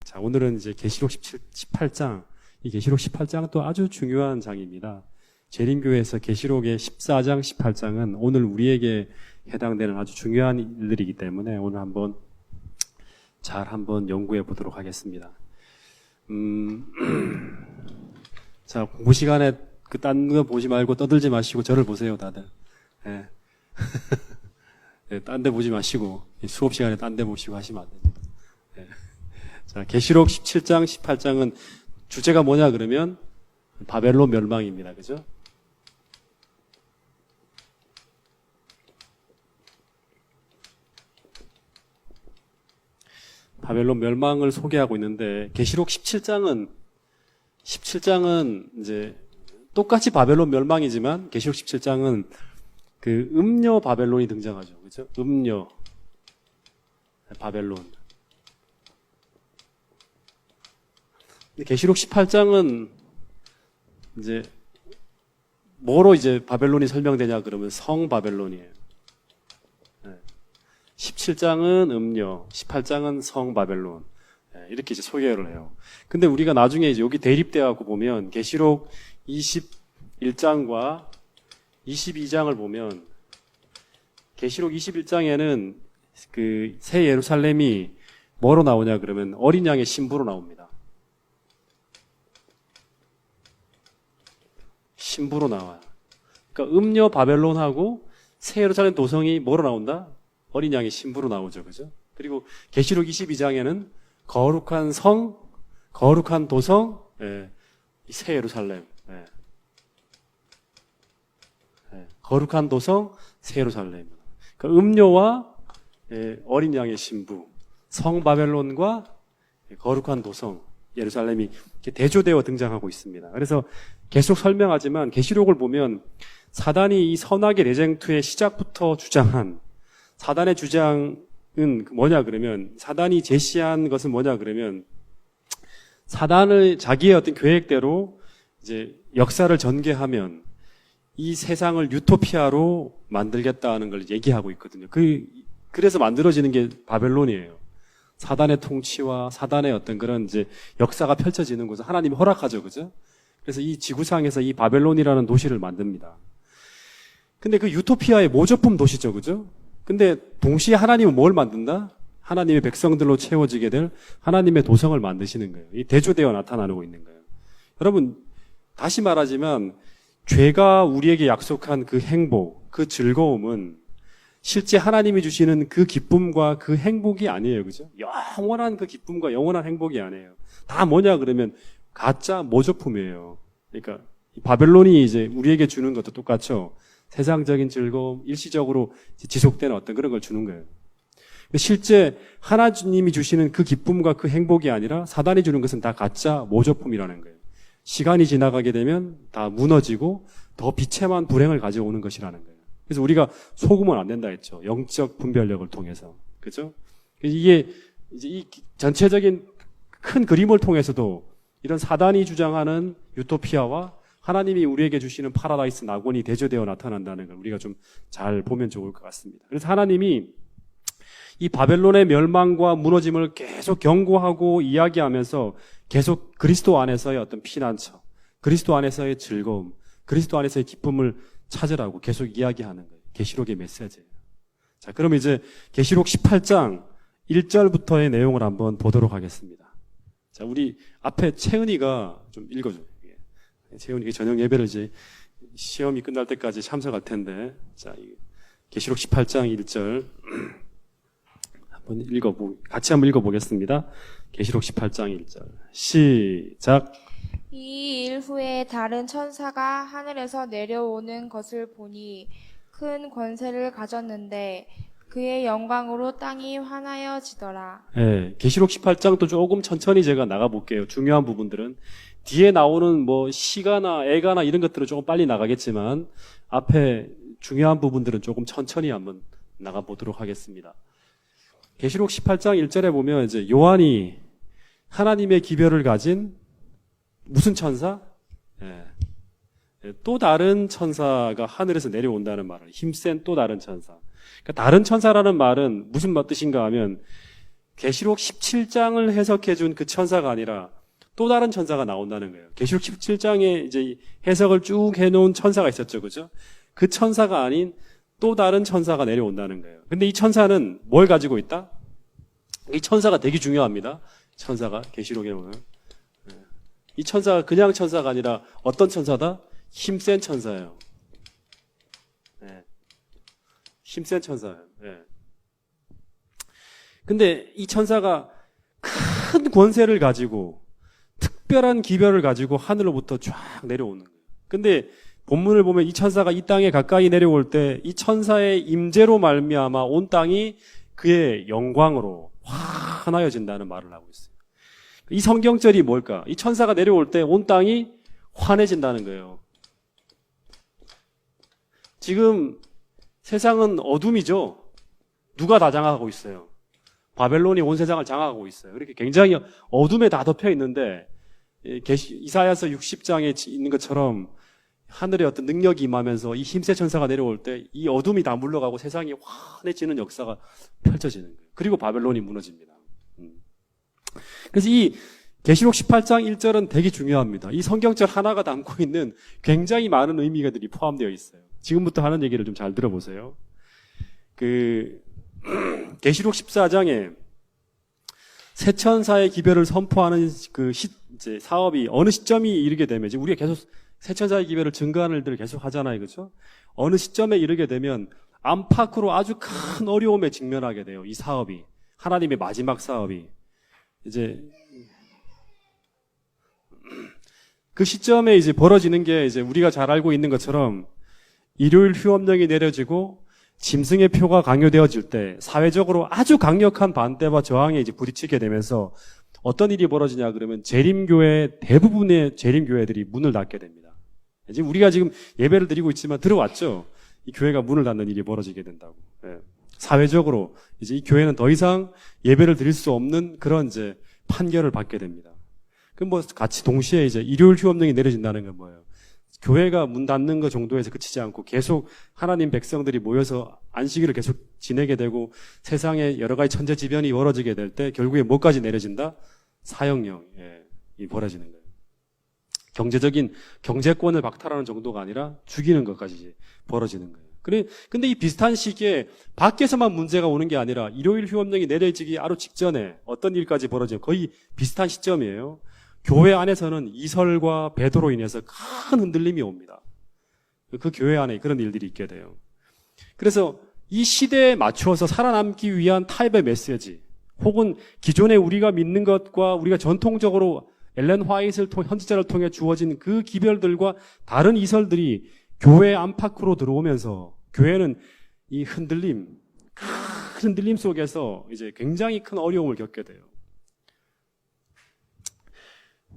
자, 오늘은 이제 계시록 18장, 이 계시록 18장 또 아주 중요한 장입니다. 재림교회에서 계시록의 14장, 18장은 오늘 우리에게 해당되는 아주 중요한 일들이기 때문에 오늘 한번 연구해 보도록 하겠습니다. 자, 공부 시간에 딴 거 보지 말고 떠들지 마시고 저를 보세요, 다들. 예. 네, 딴 데 보지 마시고 수업 시간에 딴 데 보시고 하시면 안 됩니다. 예. 자, 계시록 17장, 18장은 주제가 뭐냐 그러면 바벨론 멸망입니다. 그죠? 바벨론 멸망을 소개하고 있는데 계시록 17장은 이제 똑같이 바벨론 멸망이지만 계시록 17장은 그 음녀 바벨론이 등장하죠. 그죠? 음녀 바벨론. 계시록 18장은 이제 뭐로 이제 바벨론이 설명되냐 그러면 성 바벨론이에요. 17장은 음녀, 18장은 성 바벨론. 이렇게 이제 소개를 해요. 근데 우리가 나중에 이제 여기 대립돼 갖고 보면 계시록 21장과 22장을 보면 계시록 21장에는 그 새 예루살렘이 뭐로 나오냐 그러면 어린 양의 신부로 나옵니다. 신부로 나와요. 그러니까 음녀 바벨론하고 새 예루살렘 도성이 뭐로 나온다? 어린 양의 신부로 나오죠. 그죠? 그리고 계시록 22장에는 거룩한 성, 거룩한 도성, 새 예루살렘. 거룩한 도성, 새 예루살렘. 그러니까 음녀와 어린 양의 신부, 성 바벨론과 거룩한 도성, 예루살렘이 이렇게 대조되어 등장하고 있습니다. 그래서 계속 설명하지만 계시록을 보면 사단이 이 선악의 레쟁투의 시작부터 주장한 사단의 주장은 뭐냐 그러면 사단이 제시한 것은 뭐냐 그러면 사단을 자기의 어떤 계획대로 이제 역사를 전개하면 이 세상을 유토피아로 만들겠다는 걸 얘기하고 있거든요. 그래서 만들어지는 게 바벨론이에요. 사단의 통치와 사단의 어떤 그런 이제 역사가 펼쳐지는 곳을 하나님이 허락하죠. 그죠? 그래서 이 지구상에서 이 바벨론이라는 도시를 만듭니다. 근데 그 유토피아의 모조품 도시죠. 그죠? 근데 동시에 하나님은 뭘 만든다? 하나님의 백성들로 채워지게 될 하나님의 도성을 만드시는 거예요. 이 대조되어 나타나고 있는 거예요. 여러분, 다시 말하지만 죄가 우리에게 약속한 그 행복, 그 즐거움은 실제 하나님이 주시는 그 기쁨과 그 행복이 아니에요. 그죠? 영원한 그 기쁨과 영원한 행복이 아니에요. 다 뭐냐 그러면 가짜 모조품이에요. 그러니까 바벨론이 이제 우리에게 주는 것도 똑같죠. 세상적인 즐거움, 일시적으로 지속되는 어떤 그런 걸 주는 거예요. 실제 하나님이 주시는 그 기쁨과 그 행복이 아니라 사단이 주는 것은 다 가짜 모조품이라는 거예요. 시간이 지나가게 되면 다 무너지고 더 비참한 불행을 가져오는 것이라는 거예요. 그래서 우리가 속으면 안 된다 했죠. 영적 분별력을 통해서. 그죠? 이게 이제 이 전체적인 큰 그림을 통해서도 이런 사단이 주장하는 유토피아와 하나님이 우리에게 주시는 파라다이스 낙원이 대조되어 나타난다는 걸 우리가 좀 잘 보면 좋을 것 같습니다. 그래서 하나님이 이 바벨론의 멸망과 무너짐을 계속 경고하고 이야기하면서 계속 그리스도 안에서의 어떤 피난처, 그리스도 안에서의 즐거움, 그리스도 안에서의 기쁨을 찾으라고 계속 이야기하는 거예요. 계시록의 메시지예요. 자, 그럼 이제 계시록 18장 1절부터의 내용을 한번 보도록 하겠습니다. 자, 우리 앞에 채은이가 좀 읽어줘요. 채은이가 저녁 예배를 이제 시험이 끝날 때까지 참석할 텐데, 자, 계시록 18장 1절 같이 한번 읽어보겠습니다. 계시록 18장 1절 시작. 이 일 후에 다른 천사가 하늘에서 내려오는 것을 보니 큰 권세를 가졌는데 그의 영광으로 땅이 환하여지더라. 네, 계시록 18장도 조금 천천히 제가 나가볼게요. 중요한 부분들은 뒤에 나오는 뭐 시가나 애가나 이런 것들은 조금 빨리 나가겠지만 앞에 중요한 부분들은 조금 천천히 한번 나가보도록 하겠습니다. 계시록 18장 1절에 보면 이제 요한이 하나님의 기별을 가진 무슨 천사? 또 다른 천사가 하늘에서 내려온다는 말을 힘센 또 다른 천사. 그러니까 다른 천사라는 말은 무슨 뜻인가 하면 계시록 17장을 해석해 준 그 천사가 아니라 또 다른 천사가 나온다는 거예요. 계시록 17장에 이제 해석을 쭉 해놓은 천사가 있었죠. 그죠? 그 천사가 아닌 또 다른 천사가 내려온다는 거예요. 근데 이 천사는 뭘 가지고 있다? 이 천사가 되게 중요합니다. 천사가 계시록에 보면 이 천사가 그냥 천사가 아니라 어떤 천사다? 힘센 천사예요. 네. 힘센 천사예요. 네. 근데 이 천사가 큰 권세를 가지고 특별한 기별을 가지고 하늘로부터 쫙 내려오는 거예요. 근데 본문을 보면 이 천사가 이 땅에 가까이 내려올 때 이 천사의 임재로 말미암아 온 땅이 그의 영광으로 환하여진다는 말을 하고 있어요. 이 성경절이 뭘까? 이 천사가 내려올 때 온 땅이 환해진다는 거예요. 지금 세상은 어둠이죠. 누가 다 장악하고 있어요? 바벨론이 온 세상을 장악하고 있어요. 그렇게 굉장히 어둠에 다 덮여 있는데 이사야서 60장에 있는 것처럼 하늘에 어떤 능력이 임하면서 이 힘세 천사가 내려올 때 이 어둠이 다 물러가고 세상이 환해지는 역사가 펼쳐지는 거예요. 그리고 바벨론이 무너집니다. 그래서 이 계시록 18장 1절은 되게 중요합니다. 이 성경절 하나가 담고 있는 굉장히 많은 의미가들이 포함되어 있어요. 지금부터 하는 얘기를 좀 잘 들어보세요. 계시록 14장에 새 천사의 기별을 선포하는 이제 사업이 어느 시점이 이르게 되면, 이제 우리가 계속 새 천사의 기별을 증거하는 일들을 계속 하잖아요. 그렇죠? 어느 시점에 이르게 되면 안팎으로 아주 큰 어려움에 직면하게 돼요. 이 사업이. 하나님의 마지막 사업이. 이제 그 시점에 이제 벌어지는 게 이제 우리가 잘 알고 있는 것처럼 일요일 휴업령이 내려지고 짐승의 표가 강요되어질 때 사회적으로 아주 강력한 반대와 저항에 이제 부딪히게 되면서 어떤 일이 벌어지냐 그러면 재림교회, 대부분의 재림교회들이 문을 닫게 됩니다. 지금 우리가 지금 예배를 드리고 있지만 들어왔죠? 이 교회가 문을 닫는 일이 벌어지게 된다고. 사회적으로 이제 이 교회는 더 이상 예배를 드릴 수 없는 그런 이제 판결을 받게 됩니다. 그럼 뭐 같이 동시에 이제 일요일 휴업령이 내려진다는 건 뭐예요? 교회가 문 닫는 것 정도에서 그치지 않고 계속 하나님 백성들이 모여서 안식일을 계속 지내게 되고 세상에 여러 가지 천재지변이 벌어지게 될 때 결국에 뭐까지 내려진다? 사형령이 벌어지는 거예요. 경제적인 경제권을 박탈하는 정도가 아니라 죽이는 것까지 이제 벌어지는 거예요. 근데 이 비슷한 시기에 밖에서만 문제가 오는 게 아니라 일요일 휴업령이 내려지기 바로 직전에 어떤 일까지 벌어져요. 거의 비슷한 시점이에요. 교회 안에서는 이설과 배도로 인해서 큰 흔들림이 옵니다. 그 교회 안에 그런 일들이 있게 돼요. 그래서 이 시대에 맞추어서 살아남기 위한 타입의 메시지, 혹은 기존에 우리가 믿는 것과 우리가 전통적으로 엘렌 화이트를 현지자를 통해 주어진 그 기별들과 다른 이설들이 교회 안팎으로 들어오면서 교회는 이 큰 흔들림 속에서 이제 굉장히 큰 어려움을 겪게 돼요.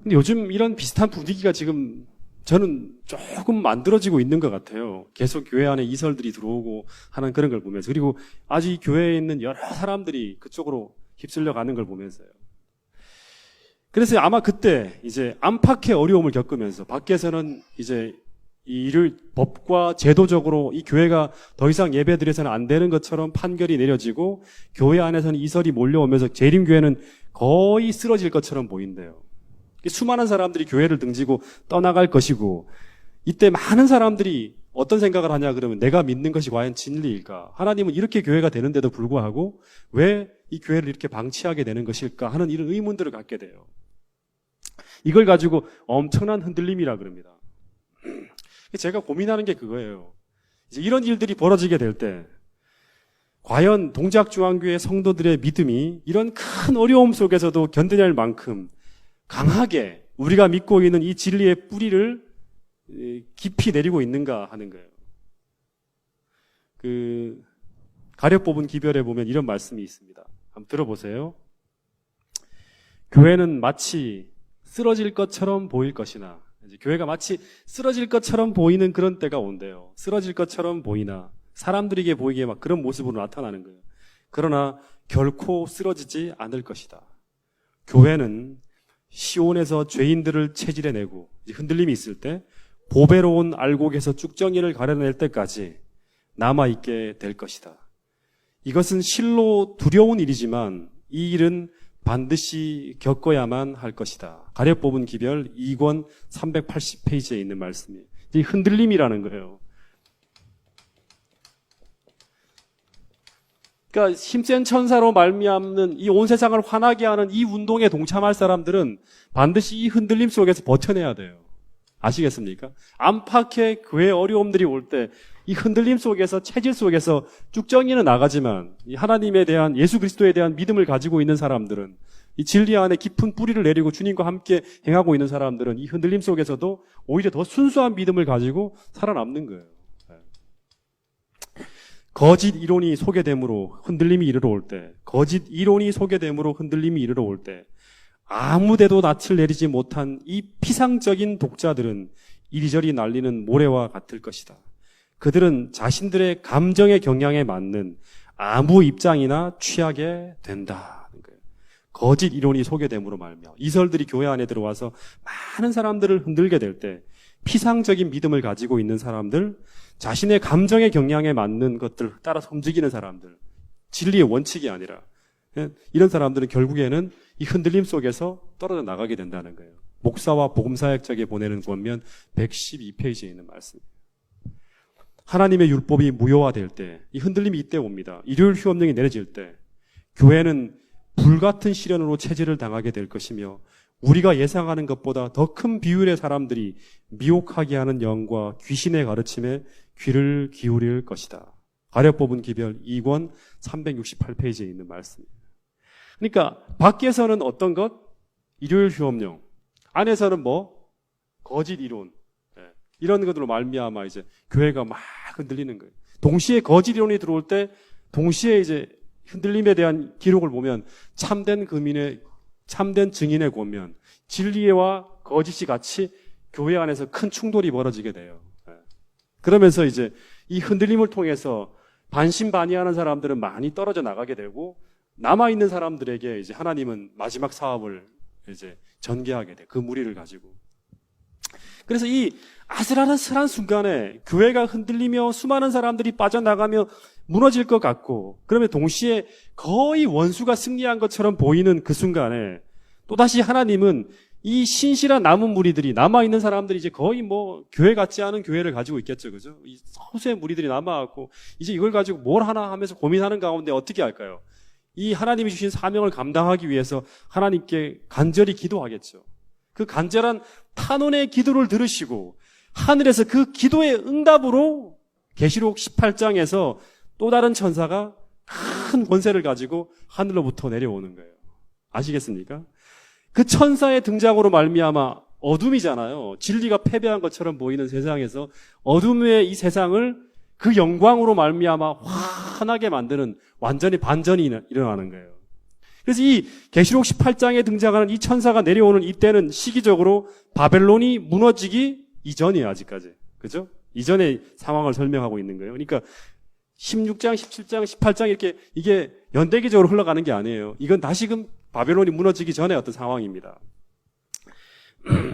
근데 요즘 이런 비슷한 분위기가 지금 저는 조금 만들어지고 있는 것 같아요. 계속 교회 안에 이설들이 들어오고 하는 그런 걸 보면서, 그리고 아주 이 교회에 있는 여러 사람들이 그쪽으로 휩쓸려 가는 걸 보면서요. 그래서 아마 그때 이제 안팎의 어려움을 겪으면서 밖에서는 이제 이 일을 법과 제도적으로 이 교회가 더 이상 예배드려서는 안 되는 것처럼 판결이 내려지고 교회 안에서는 이설이 몰려오면서 재림교회는 거의 쓰러질 것처럼 보인대요. 수많은 사람들이 교회를 등지고 떠나갈 것이고, 이때 많은 사람들이 어떤 생각을 하냐 그러면 내가 믿는 것이 과연 진리일까? 하나님은 이렇게 교회가 되는데도 불구하고 왜 이 교회를 이렇게 방치하게 되는 것일까? 하는 이런 의문들을 갖게 돼요. 이걸 가지고 엄청난 흔들림이라 그럽니다. 제가 고민하는 게 그거예요. 이제 이런 일들이 벌어지게 될 때 과연 동작중앙교회 성도들의 믿음이 이런 큰 어려움 속에서도 견뎌낼 만큼 강하게 우리가 믿고 있는 이 진리의 뿌리를 깊이 내리고 있는가 하는 거예요. 가려 뽑은 기별에 보면 이런 말씀이 있습니다. 한번 들어보세요. 교회는 마치 쓰러질 것처럼 보일 것이나, 이제 교회가 마치 쓰러질 것처럼 보이는 그런 때가 온대요. 쓰러질 것처럼 보이나 사람들에게 보이기에 막 그런 모습으로 나타나는 거예요. 그러나 결코 쓰러지지 않을 것이다. 교회는 시온에서 죄인들을 체질해내고 흔들림이 있을 때 보배로운 알곡에서 쭉정이를 가려낼 때까지 남아있게 될 것이다. 이것은 실로 두려운 일이지만 이 일은 반드시 겪어야만 할 것이다. 가려 뽑은 기별 2권 380페이지에 있는 말씀이에요. 이 흔들림이라는 거예요. 그러니까 힘센 천사로 말미암는 이 온 세상을 화나게 하는 이 운동에 동참할 사람들은 반드시 이 흔들림 속에서 버텨내야 돼요. 아시겠습니까? 안팎의 교회 어려움들이 올 때 이 흔들림 속에서, 체질 속에서 쭉정이는 나가지만 이 하나님에 대한, 예수 그리스도에 대한 믿음을 가지고 있는 사람들은, 이 진리 안에 깊은 뿌리를 내리고 주님과 함께 행하고 있는 사람들은 이 흔들림 속에서도 오히려 더 순수한 믿음을 가지고 살아남는 거예요. 거짓 이론이 소개됨으로 흔들림이 이르러 올 때, 거짓 이론이 소개됨으로 흔들림이 이르러 올 때, 아무데도 낯을 내리지 못한 이 피상적인 독자들은 이리저리 날리는 모래와 같을 것이다. 그들은 자신들의 감정의 경향에 맞는 아무 입장이나 취하게 된다는 거예요. 거짓 이론이 소개됨으로 말미암아 이설들이 교회 안에 들어와서 많은 사람들을 흔들게 될 때, 피상적인 믿음을 가지고 있는 사람들, 자신의 감정의 경향에 맞는 것들 따라서 움직이는 사람들, 진리의 원칙이 아니라, 이런 사람들은 결국에는 이 흔들림 속에서 떨어져 나가게 된다는 거예요. 목사와 복음사역자에게 보내는 권면 112페이지에 있는 말씀입니다. 하나님의 율법이 무효화될 때, 이 흔들림이 이때 옵니다. 일요일 휴업령이 내려질 때, 교회는 불같은 시련으로 체질을 당하게 될 것이며, 우리가 예상하는 것보다 더 큰 비율의 사람들이 미혹하게 하는 영과 귀신의 가르침에 귀를 기울일 것이다. 가려 뽑은 기별 2권 368페이지에 있는 말씀입니다. 그러니까 밖에서는 어떤 것? 일요일 휴업령. 안에서는 뭐? 거짓 이론. 이런 것들로 말미암아 이제 교회가 막 흔들리는 거예요. 동시에 거짓 이론이 들어올 때 동시에 이제 흔들림에 대한 기록을 보면 참된 증인의 권면, 진리와 거짓이 같이 교회 안에서 큰 충돌이 벌어지게 돼요. 그러면서 이제 이 흔들림을 통해서 반신반의하는 사람들은 많이 떨어져 나가게 되고, 남아있는 사람들에게 이제 하나님은 마지막 사업을 이제 전개하게 돼. 그 무리를 가지고. 그래서 이 아슬아슬한 순간에 교회가 흔들리며 수많은 사람들이 빠져나가며 무너질 것 같고, 그러면 동시에 거의 원수가 승리한 것처럼 보이는 그 순간에 또다시 하나님은 이 신실한 남은 무리들이, 남아있는 사람들이 이제 거의 뭐 교회 같지 않은 교회를 가지고 있겠죠. 그죠? 이 소수의 무리들이 남아갖고 이제 이걸 가지고 뭘 하나 하면서 고민하는 가운데 어떻게 할까요? 이 하나님이 주신 사명을 감당하기 위해서 하나님께 간절히 기도하겠죠. 그 간절한 탄원의 기도를 들으시고 하늘에서 그 기도의 응답으로 계시록 18장에서 또 다른 천사가 큰 권세를 가지고 하늘로부터 내려오는 거예요. 아시겠습니까? 그 천사의 등장으로 말미암아 어둠이잖아요. 진리가 패배한 것처럼 보이는 세상에서 어둠의 이 세상을 그 영광으로 말미암아 환하게 만드는 완전히 반전이 일어나는 거예요. 그래서 이 계시록 18장에 등장하는 이 천사가 내려오는 이때는 시기적으로 바벨론이 무너지기 이전이에요. 아직까지. 그죠? 이전의 상황을 설명하고 있는 거예요. 그러니까 16장, 17장, 18장 이렇게 이게 연대기적으로 흘러가는 게 아니에요. 이건 다시금 바벨론이 무너지기 전의 어떤 상황입니다.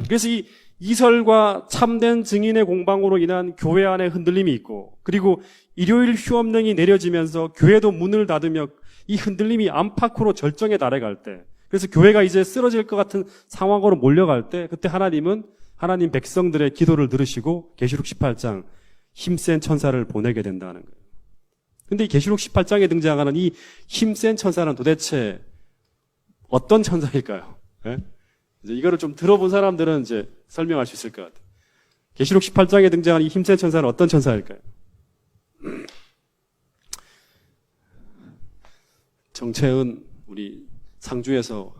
그래서 이 이설과 참된 증인의 공방으로 인한 교회 안에 흔들림이 있고, 그리고 일요일 휴업령이 내려지면서 교회도 문을 닫으며 이 흔들림이 안팎으로 절정에 달해갈 때, 그래서 교회가 이제 쓰러질 것 같은 상황으로 몰려갈 때, 그때 하나님은 하나님 백성들의 기도를 들으시고 계시록 18장 힘센 천사를 보내게 된다는 거예요. 근데 이 계시록 18장에 등장하는 이 힘센 천사는 도대체 어떤 천사일까요? 네? 이제 이거를 좀 들어본 사람들은 이제 설명할 수 있을 것 같아요. 계시록 18장에 등장하는 이 힘센 천사는 어떤 천사일까요? 정채은 우리 상주에서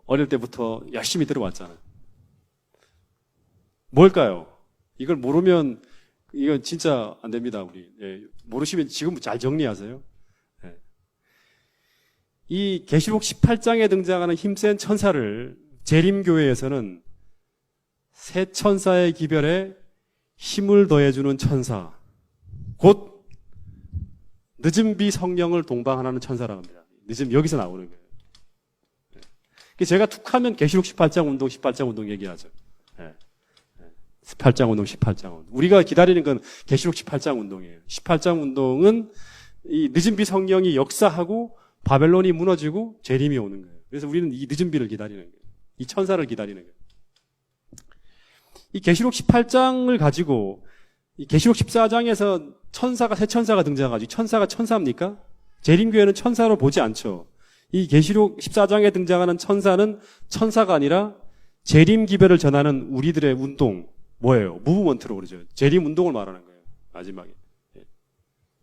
어릴 때부터 열심히 들어왔잖아요. 뭘까요? 이걸 모르면 이건 진짜 안 됩니다. 우리 모르시면 지금 잘 정리하세요. 이 계시록 18장에 등장하는 힘센 천사를 재림교회에서는 새 천사의 기별에 힘을 더해주는 천사, 곧 늦은 비 성령을 동방하는 천사라고 합니다. 늦은 여기서 나오는 거예요. 제가 툭하면 계시록 18장 운동, 18장 운동 얘기하죠. 18장 운동, 18장 운동. 우리가 기다리는 건 계시록 18장 운동이에요. 18장 운동은 이 늦은 비 성령이 역사하고 바벨론이 무너지고 재림이 오는 거예요. 그래서 우리는 이 늦은 비를 기다리는 거예요. 이 천사를 기다리는 거예요. 이 계시록 18장을 가지고 이 계시록 14장에서 천사가 새 천사가 등장하죠. 천사가 천사입니까? 재림교회는 천사로 보지 않죠. 이 계시록 14장에 등장하는 천사는 천사가 아니라 재림 기별을 전하는 우리들의 운동 뭐예요? 무브먼트로 그러죠. 재림 운동을 말하는 거예요. 마지막에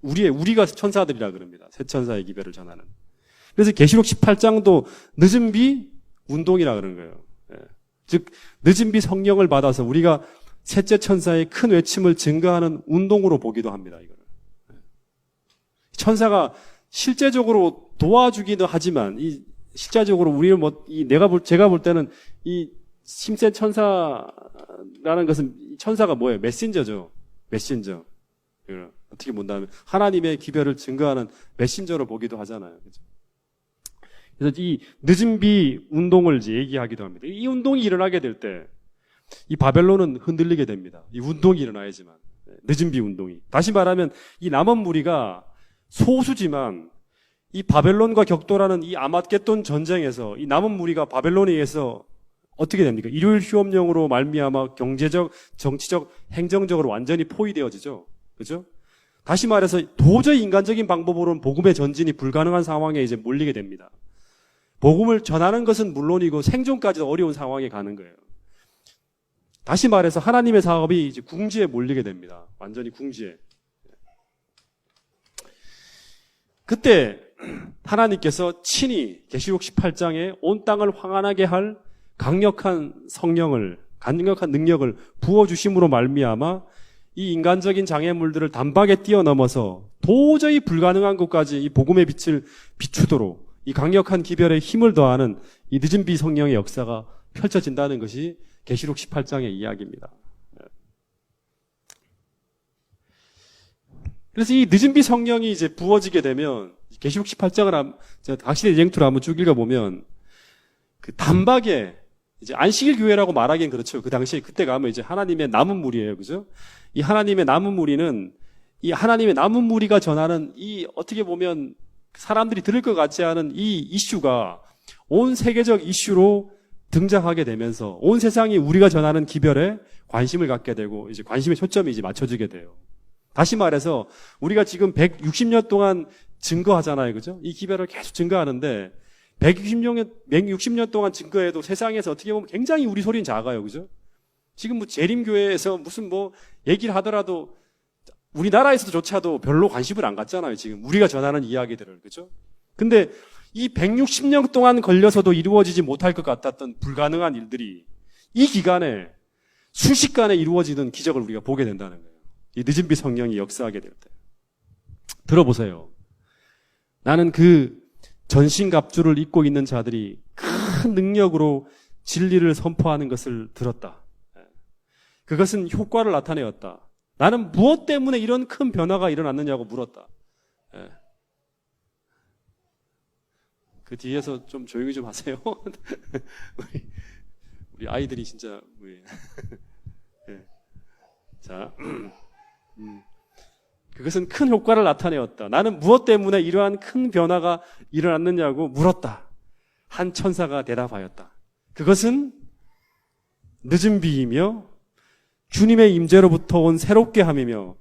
우리가 천사들이라 그럽니다. 새 천사의 기별을 전하는. 그래서 계시록 18장도 늦은 비 운동이라 그러는 거예요. 즉 늦은 비 성령을 받아서 우리가 셋째 천사의 큰 외침을 증거하는 운동으로 보기도 합니다. 이거를. 천사가 실제적으로 도와주기도 하지만 이 실제적으로 우리를 제가 볼 때는 이 힘센 천사라는 것은 천사가 뭐예요? 메신저죠. 메신저. 어떻게 본다면 하나님의 기별을 증거하는 메신저로 보기도 하잖아요. 그렇죠? 그래서 이 늦은 비 운동을 이제 얘기하기도 합니다. 이 운동이 일어나게 될 때 이 바벨론은 흔들리게 됩니다. 이 운동이 일어나야지만. 늦은 비 운동이. 다시 말하면 이 남은 무리가 소수지만 이 바벨론과 격돌하는 이 아마겟돈 전쟁에서 이 남은 무리가 바벨론에 의해서 어떻게 됩니까? 일요일 휴업령으로 말미암아 경제적, 정치적, 행정적으로 완전히 포위되어지죠. 그죠? 다시 말해서 도저히 인간적인 방법으로는 복음의 전진이 불가능한 상황에 이제 몰리게 됩니다. 복음을 전하는 것은 물론이고 생존까지도 어려운 상황에 가는 거예요. 다시 말해서 하나님의 사업이 이제 궁지에 몰리게 됩니다. 완전히 궁지에. 그때 하나님께서 친히 계시록 18장에 온 땅을 황환하게 할 강력한 성령을, 강력한 능력을 부어주심으로 말미암아 이 인간적인 장애물들을 단박에 뛰어넘어서 도저히 불가능한 곳까지 이 복음의 빛을 비추도록 이 강력한 기별에 힘을 더하는 이 늦은 비 성령의 역사가 펼쳐진다는 것이 계시록 18장의 이야기입니다. 그래서 이 늦은 비 성령이 이제 부어지게 되면 계시록 18장을 각시대 예정투를 한번 쭉 읽어보면 그 단박에 이제 안식일 교회라고 말하기엔 그렇죠. 그 당시에 그때 가면 이제 하나님의 남은 무리예요. 그죠? 이 하나님의 남은 무리는 이 하나님의 남은 무리가 전하는 이 어떻게 보면 사람들이 들을 것 같지 않은 이 이슈가 온 세계적 이슈로 등장하게 되면서 온 세상이 우리가 전하는 기별에 관심을 갖게 되고 이제 관심의 초점이 이제 맞춰지게 돼요. 다시 말해서 우리가 지금 160년 동안 증거하잖아요. 그죠? 이 기별을 계속 증거하는데 160년 동안 증거해도 세상에서 어떻게 보면 굉장히 우리 소리는 작아요. 그죠? 지금 뭐 재림교회에서 무슨 뭐 얘기를 하더라도 우리나라에서조차도 별로 관심을 안 갖잖아요. 지금 우리가 전하는 이야기들을. 그죠? 근데 이 160년 동안 걸려서도 이루어지지 못할 것 같았던 불가능한 일들이 이 기간에 순식간에 이루어지는 기적을 우리가 보게 된다는 거예요. 이 늦은 비 성령이 역사하게 될 때. 들어보세요. 나는 그 전신갑주를 입고 있는 자들이 큰 능력으로 진리를 선포하는 것을 들었다. 그것은 효과를 나타내었다. 나는 무엇 때문에 이런 큰 변화가 일어났느냐고 물었다. 그 뒤에서 좀 조용히 좀 하세요. 우리 아이들이 진짜 자, 그것은 큰 효과를 나타내었다. 나는 무엇 때문에 이러한 큰 변화가 일어났느냐고 물었다. 한 천사가 대답하였다. 그것은 늦은 비이며 주님의 임재로부터 온 새롭게 함이며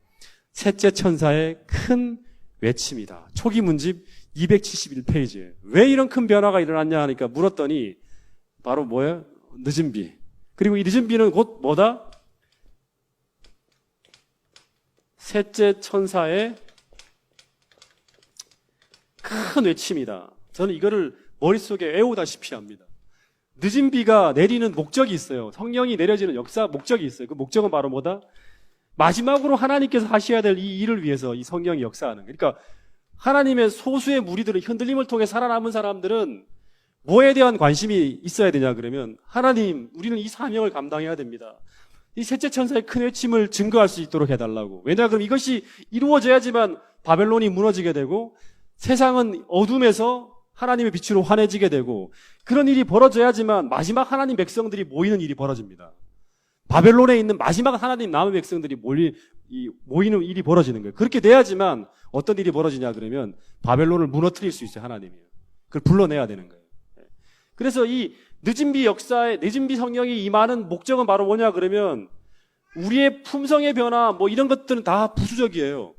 셋째 천사의 큰 외침이다. 초기 문집 271페이지에 왜 이런 큰 변화가 일어났냐 하니까 물었더니 바로 뭐예요? 늦은 비. 그리고 이 늦은 비는 곧 뭐다? 셋째 천사의 큰 외침이다. 저는 이거를 머릿속에 외우다시피 합니다. 늦은 비가 내리는 목적이 있어요. 성령이 내려지는 역사 목적이 있어요. 그 목적은 바로 뭐다? 마지막으로 하나님께서 하셔야 될 이 일을 위해서 이 성령이 역사하는 거예요. 그러니까 하나님의 소수의 무리들은 흔들림을 통해 살아남은 사람들은 뭐에 대한 관심이 있어야 되냐 그러면 하나님 우리는 이 사명을 감당해야 됩니다. 이 셋째 천사의 큰 외침을 증거할 수 있도록 해달라고. 왜냐 그럼 이것이 이루어져야지만 바벨론이 무너지게 되고 세상은 어둠에서 하나님의 빛으로 환해지게 되고 그런 일이 벌어져야지만 마지막 하나님 백성들이 모이는 일이 벌어집니다. 바벨론에 있는 마지막 하나님 남은 백성들이 모이는 일이 벌어지는 거예요. 그렇게 돼야지만 어떤 일이 벌어지냐 그러면 바벨론을 무너뜨릴 수 있어요. 하나님이요. 그걸 불러내야 되는 거예요. 그래서 이 늦은 비 역사에 늦은 비 성령이 임하는 목적은 바로 뭐냐 그러면 우리의 품성의 변화 뭐 이런 것들은 다 부수적이에요.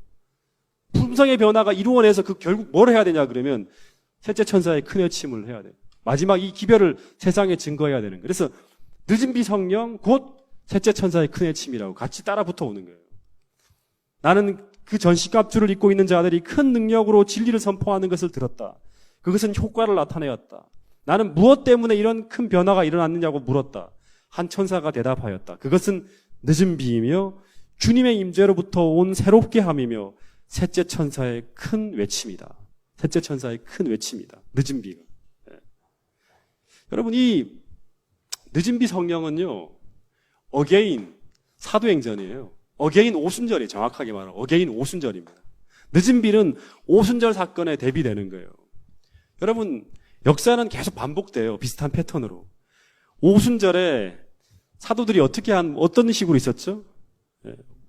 품성의 변화가 이루어내서 그 결국 뭘 해야 되냐 그러면 셋째 천사의 큰 외침을 해야 돼요. 마지막 이 기별을 세상에 증거해야 되는 거예요. 그래서 늦은 비 성령 곧 셋째 천사의 큰 외침이라고 같이 따라 붙어 오는 거예요. 나는 그 전시갑주를 입고 있는 자들이 큰 능력으로 진리를 선포하는 것을 들었다. 그것은 효과를 나타내었다. 나는 무엇 때문에 이런 큰 변화가 일어났느냐고 물었다. 한 천사가 대답하였다. 그것은 늦은 비이며 주님의 임재로부터 온 새롭게 함이며 셋째 천사의 큰 외침이다. 셋째 천사의 큰 외침이다. 늦은 비가. 여러분 이 늦은 비 성령은요. 어게인 사도행전이에요. 어게인 오순절이 정확하게 말하면 어게인 오순절입니다. 늦은 비는 오순절 사건에 대비되는 거예요. 여러분 역사는 계속 반복돼요. 비슷한 패턴으로. 오순절에 사도들이 어떤 식으로 있었죠?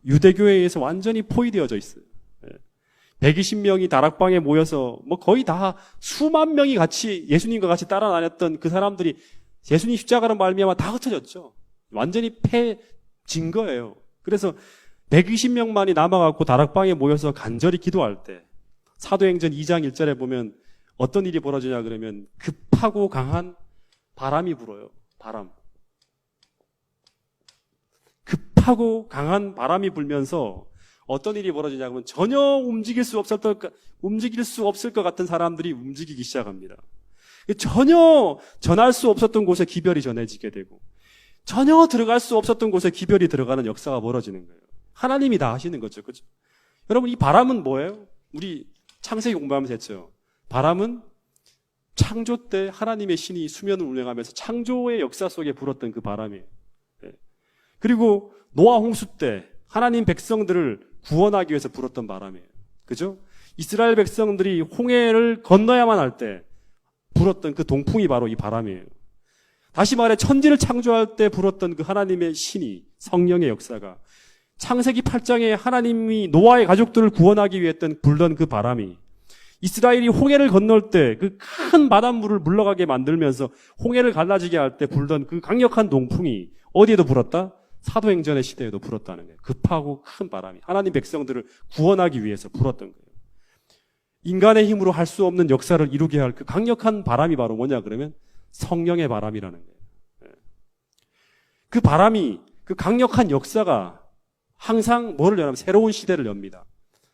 유대교회에 의해서 완전히 포위되어져 있어요. 120명이 다락방에 모여서 뭐 거의 다 수만 명이 같이 예수님과 같이 따라 다녔던 그 사람들이 예수님 십자가로 말미암아 다 흩어졌죠. 완전히 패진 거예요. 그래서 120명만이 남아갖고 다락방에 모여서 간절히 기도할 때 사도행전 2장 1절에 보면 어떤 일이 벌어지냐 그러면 급하고 강한 바람이 불어요. 바람. 급하고 강한 바람이 불면서 어떤 일이 벌어지냐 그러면 전혀 움직일 수 없을 것 같은 사람들이 움직이기 시작합니다. 전혀 전할 수 없었던 곳에 기별이 전해지게 되고 전혀 들어갈 수 없었던 곳에 기별이 들어가는 역사가 벌어지는 거예요. 하나님이 다 하시는 거죠. 그죠? 여러분 이 바람은 뭐예요? 우리 창세기 공부하면서 했죠. 바람은 창조 때 하나님의 신이 수면을 운행하면서 창조의 역사 속에 불었던 그 바람이에요. 그리고 노아 홍수 때 하나님 백성들을 구원하기 위해서 불었던 바람이에요. 그죠? 이스라엘 백성들이 홍해를 건너야만 할 때 불었던 그 동풍이 바로 이 바람이에요. 다시 말해 천지를 창조할 때 불었던 그 하나님의 신이 성령의 역사가 창세기 8장에 하나님이 노아의 가족들을 구원하기 위해 불던 그 바람이 이스라엘이 홍해를 건널 때 그 큰 바닷물을 물러가게 만들면서 홍해를 갈라지게 할 때 불던 그 강력한 동풍이 어디에도 불었다? 사도행전의 시대에도 불었다는 거예요. 급하고 큰 바람이 하나님 백성들을 구원하기 위해서 불었던 거예요. 인간의 힘으로 할 수 없는 역사를 이루게 할 그 강력한 바람이 바로 뭐냐 그러면 성령의 바람이라는 거예요. 그 바람이 그 강력한 역사가 항상 뭐를 여냐면 새로운 시대를 엽니다.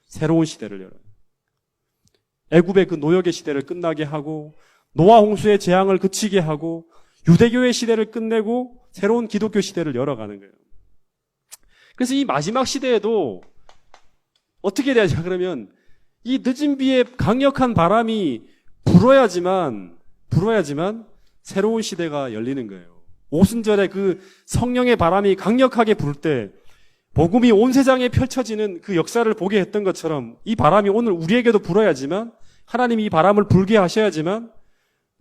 새로운 시대를 열어요. 애굽의 그 노역의 시대를 끝나게 하고 노아 홍수의 재앙을 그치게 하고 유대교의 시대를 끝내고 새로운 기독교 시대를 열어가는 거예요. 그래서 이 마지막 시대에도 어떻게 되냐 그러면 이 늦은 비에 강력한 바람이 불어야지만 새로운 시대가 열리는 거예요. 오순절에 그 성령의 바람이 강력하게 불 때 복음이 온 세상에 펼쳐지는 그 역사를 보게 했던 것처럼 이 바람이 오늘 우리에게도 불어야지만 하나님이 이 바람을 불게 하셔야지만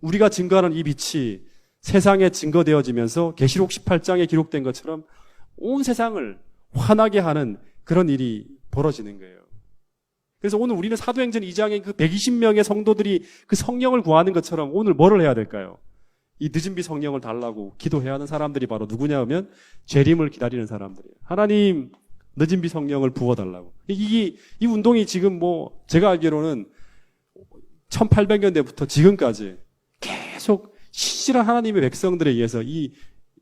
우리가 증거하는 이 빛이 세상에 증거되어지면서 계시록 18장에 기록된 것처럼 온 세상을 환하게 하는 그런 일이 벌어지는 거예요. 그래서 오늘 우리는 사도행전 2장에 그 120명의 성도들이 그 성령을 구하는 것처럼 오늘 뭐를 해야 될까요? 이 늦은 비 성령을 달라고 기도해야 하는 사람들이 바로 누구냐 하면 재림을 기다리는 사람들이에요. 하나님 늦은 비 성령을 부어달라고. 이 운동이 지금 뭐 제가 알기로는 1800년대부터 지금까지 계속 신실한 하나님의 백성들에 의해서 이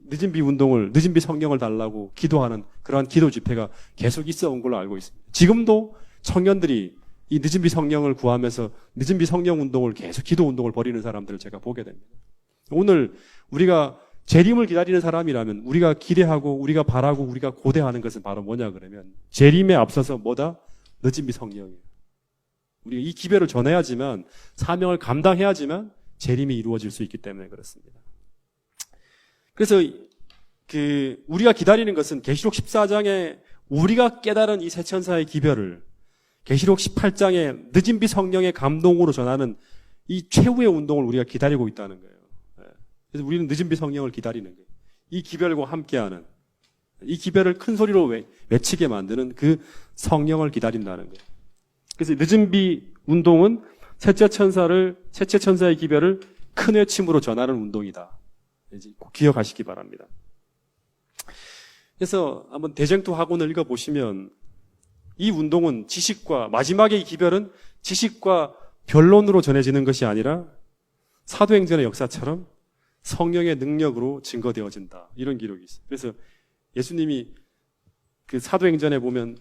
늦은 비 운동을, 늦은 비 성령을 달라고 기도하는 그러한 기도 집회가 계속 있어 온 걸로 알고 있습니다. 지금도 청년들이 이 늦은 비 성령을 구하면서 늦은 비 성령 운동을 계속 기도 운동을 벌이는 사람들을 제가 보게 됩니다. 오늘 우리가 재림을 기다리는 사람이라면 우리가 기대하고 우리가 바라고 우리가 고대하는 것은 바로 뭐냐 그러면 재림에 앞서서 뭐다? 늦은 비 성령이에요. 우리가 이 기별을 전해야지만 사명을 감당해야지만 재림이 이루어질 수 있기 때문에 그렇습니다. 그래서 우리가 기다리는 것은 계시록 14장에 우리가 깨달은 이 새 천사의 기별을 계시록 18장에 늦은 비 성령의 감동으로 전하는 이 최후의 운동을 우리가 기다리고 있다는 거예요. 그래서 우리는 늦은 비 성령을 기다리는 거예요. 이 기별과 함께하는 이 기별을 큰 소리로 외치게 만드는 그 성령을 기다린다는 거예요. 그래서 늦은 비 운동은 셋째 천사의 기별을 큰 외침으로 전하는 운동이다. 이제 꼭 기억하시기 바랍니다. 그래서 한번 대쟁투 학원을 읽어보시면 이 운동은 지식과, 마지막의 이 기별은 지식과 변론으로 전해지는 것이 아니라 사도행전의 역사처럼 성령의 능력으로 증거되어진다. 이런 기록이 있어요. 그래서 예수님이 그 사도행전에 보면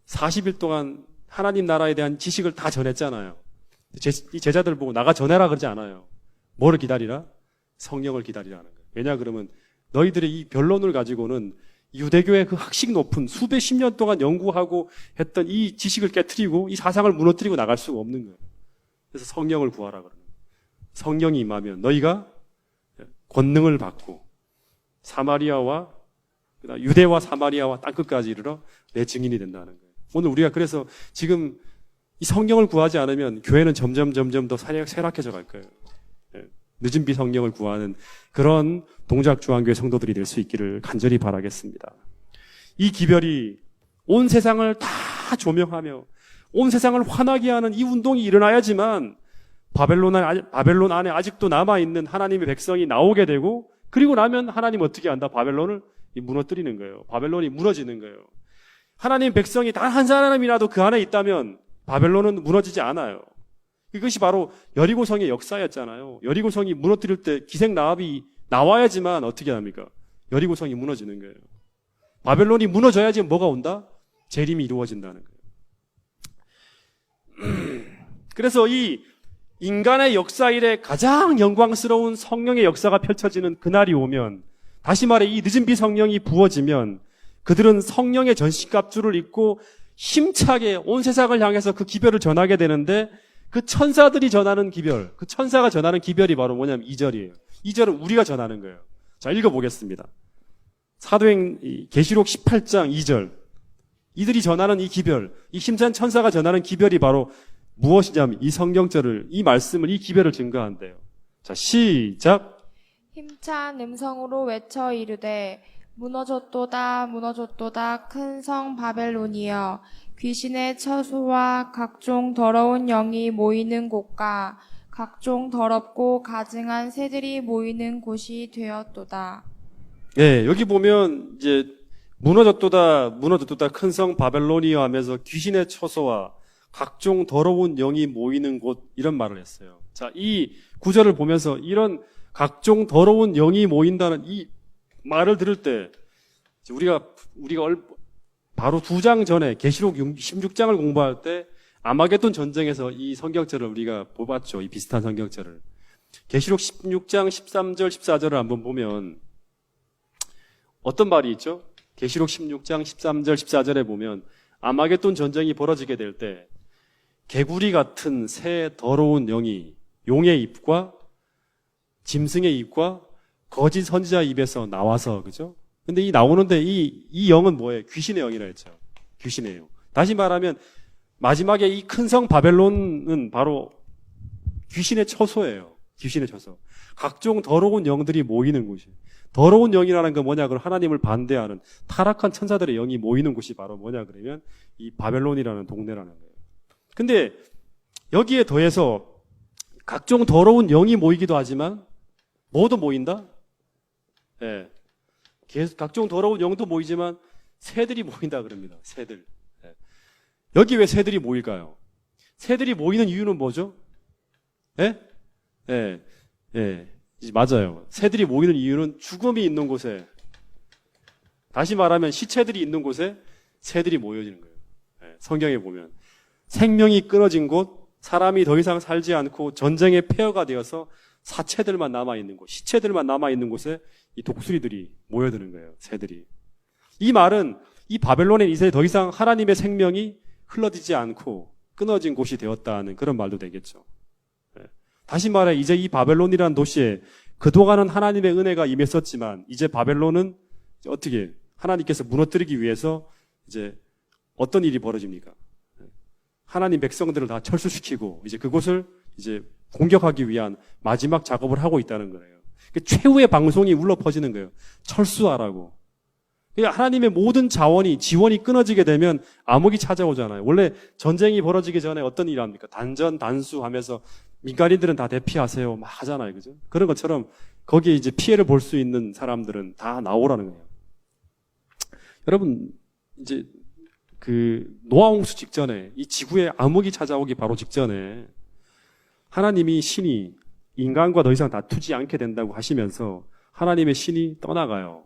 40일 동안 하나님 나라에 대한 지식을 다 전했잖아요. 이 제자들 보고 나가 전해라 그러지 않아요. 뭐를 기다리라? 성령을 기다리라는 거예요. 왜냐 그러면 너희들의 이 변론을 가지고는 유대교의 그 학식 높은 수백십 년 동안 연구하고 했던 이 지식을 깨트리고 이 사상을 무너뜨리고 나갈 수가 없는 거예요. 그래서 성령을 구하라 그러는 거예요. 성령이 임하면 너희가 권능을 받고 사마리아와 유대와 사마리아와 땅끝까지 이르러 내 증인이 된다는 거예요. 오늘 우리가 그래서 지금 이 성령을 구하지 않으면 교회는 점점 더 쇠락해져 갈 거예요. 늦은 비 성령을 구하는 그런 동작중앙교회 성도들이 될 수 있기를 간절히 바라겠습니다. 이 기별이 온 세상을 다 조명하며 온 세상을 환하게 하는 이 운동이 일어나야지만 바벨론 안에 아직도 남아있는 하나님의 백성이 나오게 되고, 그리고 나면 하나님 어떻게 한다? 바벨론을 무너뜨리는 거예요. 바벨론이 무너지는 거예요. 하나님 백성이 단 한 사람이라도 그 안에 있다면 바벨론은 무너지지 않아요. 이것이 바로 여리고성의 역사였잖아요. 여리고성이 무너뜨릴 때 기생라합이 나와야지만 어떻게 합니까? 여리고성이 무너지는 거예요. 바벨론이 무너져야지 뭐가 온다? 재림이 이루어진다는 거예요. 그래서 이 인간의 역사 이래 가장 영광스러운 성령의 역사가 펼쳐지는 그날이 오면, 다시 말해 이 늦은 비 성령이 부어지면 그들은 성령의 전신갑주를 입고 힘차게 온 세상을 향해서 그 기별을 전하게 되는데, 그 천사들이 전하는 기별, 그 천사가 전하는 기별이 바로 뭐냐면 2절이에요. 2절은 우리가 전하는 거예요. 자, 읽어보겠습니다. 계시록 18장 2절. 이들이 전하는 이 기별, 이 힘찬 천사가 전하는 기별이 바로 무엇이냐면 이 성경절을, 이 말씀을, 이 기별을 증거한대요. 자, 시작. 힘찬 음성으로 외쳐 이르되 무너졌도다 무너졌도다 큰 성 바벨론이여, 귀신의 처소와 각종 더러운 영이 모이는 곳과 각종 더럽고 가증한 새들이 모이는 곳이 되었도다. 네, 여기 보면 이제 무너졌도다 큰 성 바벨론이여 하면서 귀신의 처소와 각종 더러운 영이 모이는 곳, 이런 말을 했어요. 자, 이 구절을 보면서 이런 각종 더러운 영이 모인다는 이 말을 들을 때 우리가 바로 2장 전에 계시록 16장을 공부할 때 아마겟돈 전쟁에서 이 성경절을 우리가 뽑았죠. 이 비슷한 성경절을. 계시록 16장 13절 14절을 한번 보면 어떤 말이 있죠? 계시록 16장 13절 14절에 보면 아마겟돈 전쟁이 벌어지게 될 때 개구리 같은 새 더러운 영이 용의 입과 짐승의 입과 거짓 선지자 입에서 나와서, 그죠? 근데 이 나오는데 이 영은 뭐예요? 귀신의 영이라 했죠. 귀신의 영. 다시 말하면 마지막에 이 큰 성 바벨론은 바로 귀신의 처소예요. 귀신의 처소. 각종 더러운 영들이 모이는 곳이에요. 더러운 영이라는 건 뭐냐? 그럼 하나님을 반대하는 타락한 천사들의 영이 모이는 곳이 바로 뭐냐? 그러면 이 바벨론이라는 동네라는 거예요. 근데 여기에 더해서 각종 더러운 영이 모이기도 하지만 뭐도 모인다? 예. 각종 더러운 영도 모이지만 새들이 모인다 그럽니다. 새들. 예. 여기 왜 새들이 모일까요? 새들이 모이는 이유는 뭐죠? 예? 예. 예. 맞아요. 새들이 모이는 이유는 죽음이 있는 곳에, 다시 말하면 시체들이 있는 곳에 새들이 모여지는 거예요. 예. 성경에 보면 생명이 끊어진 곳, 사람이 더 이상 살지 않고 전쟁의 폐허가 되어서 사체들만 남아있는 곳, 시체들만 남아있는 곳에 이 독수리들이 모여드는 거예요. 새들이. 이 말은 이 바벨론의 이제 더 이상 하나님의 생명이 흘러지지 않고 끊어진 곳이 되었다는 그런 말도 되겠죠. 다시 말해 이제 이 바벨론이라는 도시에 그동안은 하나님의 은혜가 임했었지만 이제 바벨론은 어떻게 하나님께서 무너뜨리기 위해서 이제 어떤 일이 벌어집니까? 하나님 백성들을 다 철수시키고 이제 그곳을 이제 공격하기 위한 마지막 작업을 하고 있다는 거예요. 최후의 방송이 울려 퍼지는 거예요. 철수하라고. 그러니까 하나님의 모든 지원이 끊어지게 되면 암흑이 찾아오잖아요. 원래 전쟁이 벌어지기 전에 어떤 일을 합니까? 단전, 단수하면서 민간인들은 다 대피하세요. 막 하잖아요. 그죠? 그런 것처럼 거기에 이제 피해를 볼 수 있는 사람들은 다 나오라는 거예요. 여러분, 이제 노아 홍수 직전에 이 지구에 암흑이 찾아오기 바로 직전에 하나님이 신이 인간과 더 이상 다투지 않게 된다고 하시면서 하나님의 신이 떠나가요.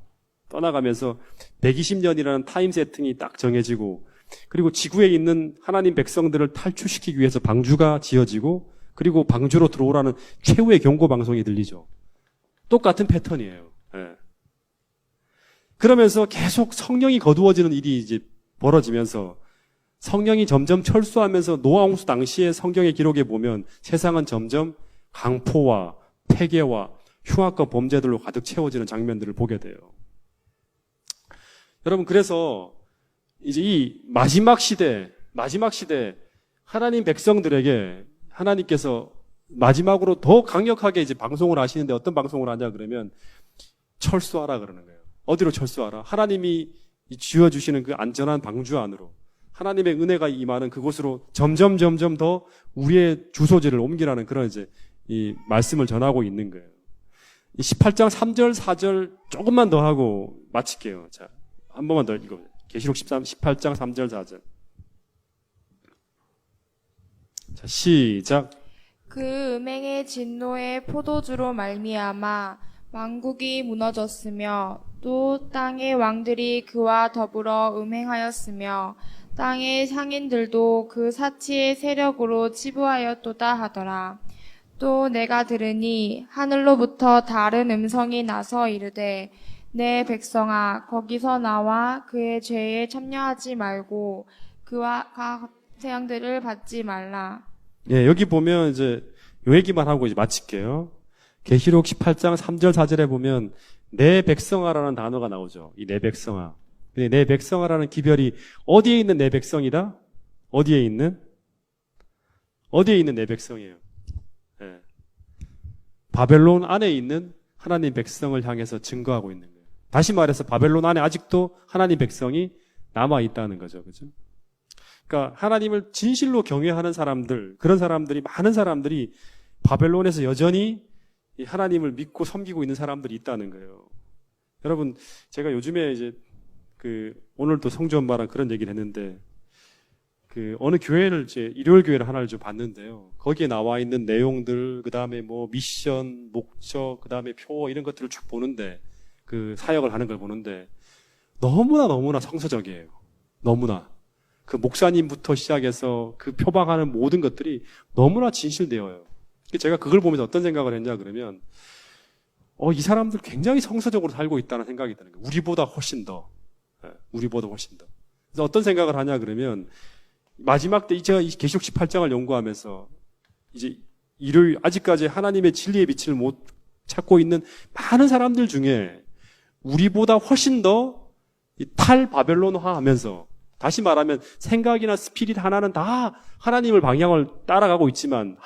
떠나가면서 120년이라는 타임 세팅이 딱 정해지고 그리고 지구에 있는 하나님 백성들을 탈출시키기 위해서 방주가 지어지고 그리고 방주로 들어오라는 최후의 경고 방송이 들리죠. 똑같은 패턴이에요. 예. 그러면서 계속 성령이 거두어지는 일이 이제 벌어지면서 성령이 점점 철수하면서 노아 홍수 당시의 성경의 기록에 보면 세상은 점점 강포와 폐괴와 흉악과 범죄들로 가득 채워지는 장면들을 보게 돼요. 여러분, 그래서 이제 이 마지막 시대 하나님 백성들에게 하나님께서 마지막으로 더 강력하게 이제 방송을 하시는데 어떤 방송을 하냐 그러면 철수하라 그러는 거예요. 어디로 철수하라? 하나님이 지어주시는 그 안전한 방주 안으로 하나님의 은혜가 임하는 그곳으로 점점 더 우리의 주소지를 옮기라는 그런 이제 이 말씀을 전하고 있는 거예요. 이 18장 3절, 4절 조금만 더 하고 마칠게요. 자, 한 번만 더 읽어보세요. 계시록 18장 3절, 4절. 자, 시작. 그 음행의 진노의 포도주로 말미암아 왕국이 무너졌으며 또 땅의 왕들이 그와 더불어 음행하였으며 땅의 상인들도 그 사치의 세력으로 치부하였도다 하더라. 또 내가 들으니 하늘로부터 다른 음성이 나서 이르되 내 백성아 거기서 나와 그의 죄에 참여하지 말고 그와 각 재앙들을 받지 말라. 예, 여기 보면 이제 요 얘기만 하고 이제 마칠게요. 계시록 18장 3절 4절에 보면 내 백성아라는 단어가 나오죠. 이 내 백성아. 근데 내 백성아라는 기별이 어디에 있는 내 백성이다? 어디에 있는 내 백성이에요. 예. 바벨론 안에 있는 하나님 백성을 향해서 증거하고 있는 거예요. 다시 말해서 바벨론 안에 아직도 하나님 백성이 남아 있다는 거죠. 그죠? 그러니까 하나님을 진실로 경외하는 사람들, 그런 사람들이, 많은 사람들이 바벨론에서 여전히 이 하나님을 믿고 섬기고 있는 사람들이 있다는 거예요. 여러분, 제가 요즘에 이제 오늘도 성주 엄마랑 그런 얘기를 했는데, 어느 교회를 일요일 교회를 하나를 좀 봤는데요. 거기에 나와 있는 내용들, 그 다음에 뭐 미션, 목적, 그 다음에 표 이런 것들을 쭉 보는데, 사역을 하는 걸 보는데, 너무나 성서적이에요. 너무나. 목사님부터 시작해서 표방하는 모든 것들이 너무나 진실되어요. 제가 그걸 보면서 어떤 생각을 했냐 그러면 이 사람들 굉장히 성서적으로 살고 있다는 생각이 드는 거예요. 우리보다 훨씬 더. 그래서 어떤 생각을 하냐 그러면 마지막 때 제가 이 계시록 18장을 연구하면서 이제 일요일 아직까지 하나님의 진리의 빛을 못 찾고 있는 많은 사람들 중에 우리보다 훨씬 더 탈바벨론화 하면서 다시 말하면 생각이나 스피릿 하나는 다 하나님을 방향을 따라가고 있지만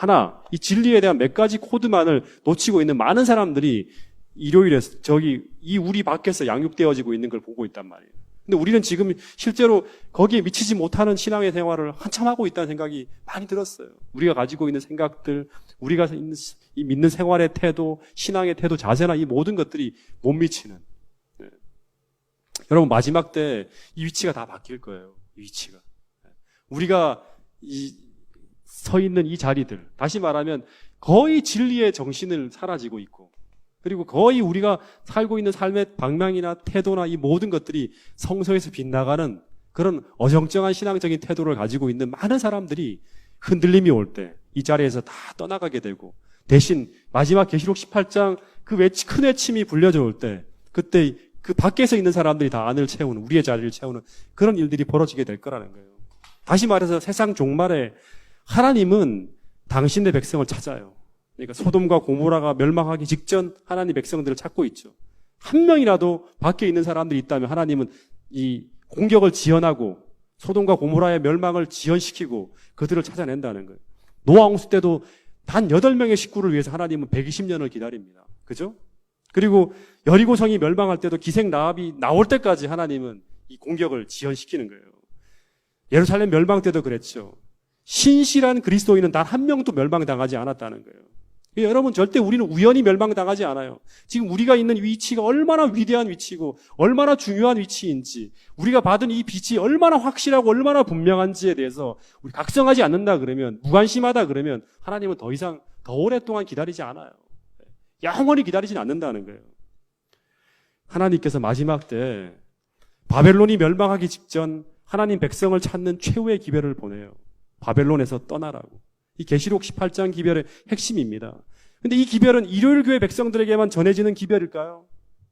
이 진리에 대한 몇 가지 코드만을 놓치고 있는 많은 사람들이 일요일에 이 우리 밖에서 양육되어지고 있는 걸 보고 있단 말이에요. 근데 우리는 지금 실제로 거기에 미치지 못하는 신앙의 생활을 한참 하고 있다는 생각이 많이 들었어요. 우리가 가지고 있는 생각들, 우리가 이 믿는 생활의 태도, 신앙의 태도, 자세나 이 모든 것들이 못 미치는. 여러분, 마지막 때 이 위치가 다 바뀔 거예요. 이 위치가. 우리가 서 있는 이 자리들, 다시 말하면 거의 진리의 정신을 사라지고 있고, 그리고 거의 우리가 살고 있는 삶의 방향이나 태도나 이 모든 것들이 성서에서 빗나가는 그런 어정쩡한 신앙적인 태도를 가지고 있는 많은 사람들이 흔들림이 올 때 이 자리에서 다 떠나가게 되고, 대신 마지막 계시록 18장 큰 외침이 불려져 올 때 그때 밖에서 있는 사람들이 다 안을 채우는, 우리의 자리를 채우는 그런 일들이 벌어지게 될 거라는 거예요. 다시 말해서 세상 종말에 하나님은 당신의 백성을 찾아요. 그러니까 소돔과 고모라가 멸망하기 직전 하나님 백성들을 찾고 있죠. 한 명이라도 밖에 있는 사람들이 있다면 하나님은 이 공격을 지연하고 소돔과 고모라의 멸망을 지연시키고 그들을 찾아낸다는 거예요. 노아 홍수 때도 단 8명의 식구를 위해서 하나님은 120년을 기다립니다. 그죠? 그리고 여리고성이 멸망할 때도 기생 라합이 나올 때까지 하나님은 이 공격을 지연시키는 거예요. 예루살렘 멸망 때도 그랬죠. 신실한 그리스도인은 단 한 명도 멸망당하지 않았다는 거예요. 여러분, 절대 우리는 우연히 멸망당하지 않아요. 지금 우리가 있는 위치가 얼마나 위대한 위치고 얼마나 중요한 위치인지, 우리가 받은 이 빛이 얼마나 확실하고 얼마나 분명한지에 대해서 우리 각성하지 않는다 그러면, 무관심하다 그러면 하나님은 더 이상 더 오랫동안 기다리지 않아요. 영원히 기다리지는 않는다는 거예요. 하나님께서 마지막 때 바벨론이 멸망하기 직전 하나님 백성을 찾는 최후의 기별을 보내요. 바벨론에서 떠나라고. 이 계시록 18장 기별의 핵심입니다. 근데 이 기별은 일요일 교회 백성들에게만 전해지는 기별일까요?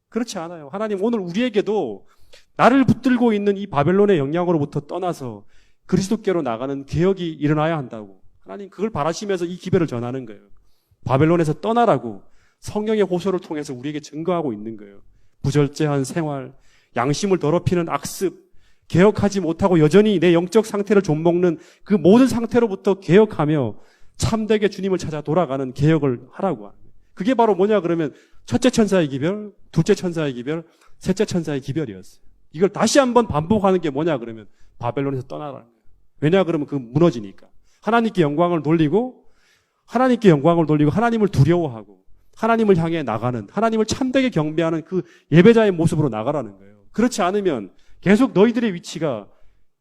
그렇지 않아요. 하나님 오늘 우리에게도 나를 붙들고 있는 이 바벨론의 영향으로부터 떠나서 그리스도께로 나가는 개혁이 일어나야 한다고. 하나님 그걸 바라시면서 이 기별을 전하는 거예요. 바벨론에서 떠나라고 성령의 호소를 통해서 우리에게 증거하고 있는 거예요. 부절제한 생활, 양심을 더럽히는 악습, 개혁하지 못하고 여전히 내 영적 상태를 좀먹는 그 모든 상태로부터 개혁하며 참되게 주님을 찾아 돌아가는 개혁을 하라고 하는 거예요. 그게 바로 뭐냐 그러면 첫째 천사의 기별, 둘째 천사의 기별, 셋째 천사의 기별이었어요. 이걸 다시 한번 반복하는 게 뭐냐 그러면 바벨론에서 떠나라는 거예요. 왜냐 그러면 그 무너지니까. 하나님께 영광을 돌리고 하나님을 두려워하고 하나님을 향해 나가는, 하나님을 참되게 경배하는 그 예배자의 모습으로 나가라는 거예요. 그렇지 않으면 계속 너희들의 위치가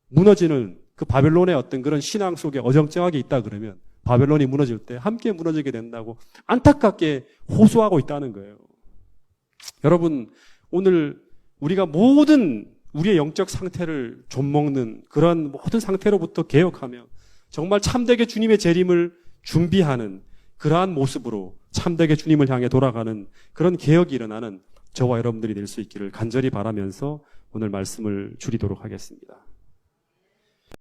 무너지는 그 바벨론의 어떤 그런 신앙 속에 어정쩡하게 있다 그러면 바벨론이 무너질 때 함께 무너지게 된다고 안타깝게 호소하고 있다는 거예요. 여러분, 오늘 우리가 모든 우리의 영적 상태를 좀먹는 그런 모든 상태로부터 개혁하며 정말 참되게 주님의 재림을 준비하는 그러한 모습으로 참되게 주님을 향해 돌아가는 그런 개혁이 일어나는 저와 여러분들이 될 수 있기를 간절히 바라면서 오늘 말씀을 줄이도록 하겠습니다.